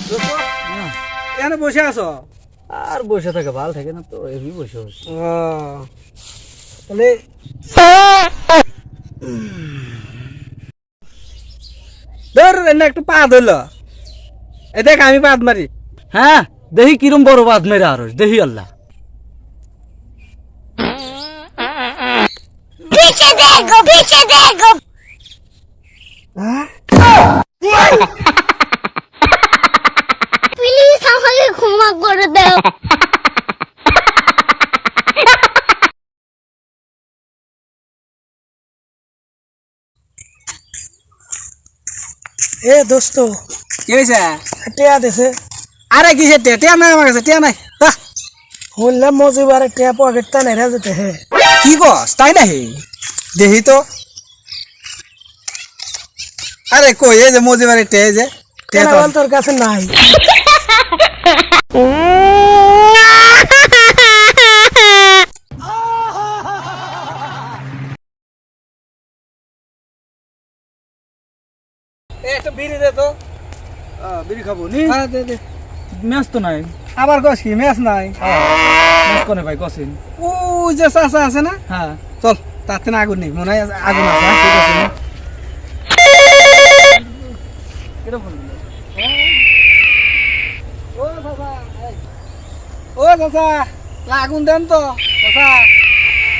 এখানে বসে আছো? আর বসে থাকে ভালো থাকে না তো, এমনি বসে বসে। তাহলে ধর না একটু পা ধরল, এ দেখ আমি পাত মারি। হ্যাঁ দেখি কিরম বড় বাদ মেরে আর দেখি আল্লাহ। पीछे देखो প্লিজ আমাকে ক্ষমা করে দাও। এ দোস্ত কি হয়েছে? টিয়া দিছে। আরে কিসে টিয়া নাই আমার কাছে, টিয়া নাই। শুনলাম মজিবারে টিয়া পকেটটা নেড়ে যেতে হে। কি কস তাই নাহি? দেখি তো। আরে কই এই যে মজিবারে টিয়া, এই যে টিয়া তো তোর কাছে নাই। একটা বিড়ি দে তো। বিড়ি খাবো নি? হ্যাঁ দে দে, ম্যাচ তো নাই। আবার কস কি ম্যাচ নাই? ম্যাচ কোনে ভাই কসিন? ও যে চাচা আছে না, হ্যাঁ চল তাতে না আগুন নেই, মনে হয় আগুন আছে। ঠিক আছে নে। কিরকম ও চাচা, ও চাচা আগুন দেন তো, চাচা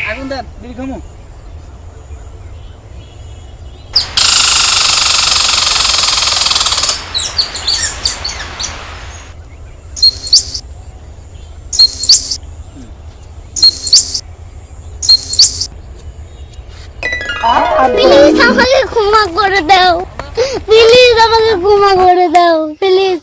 আগুন দেন, বিড়ি খামো। প্লিজ আমাকে ক্ষমা করে দাও, প্লিজ আমাকে ক্ষমা করে দাও, প্লিজ।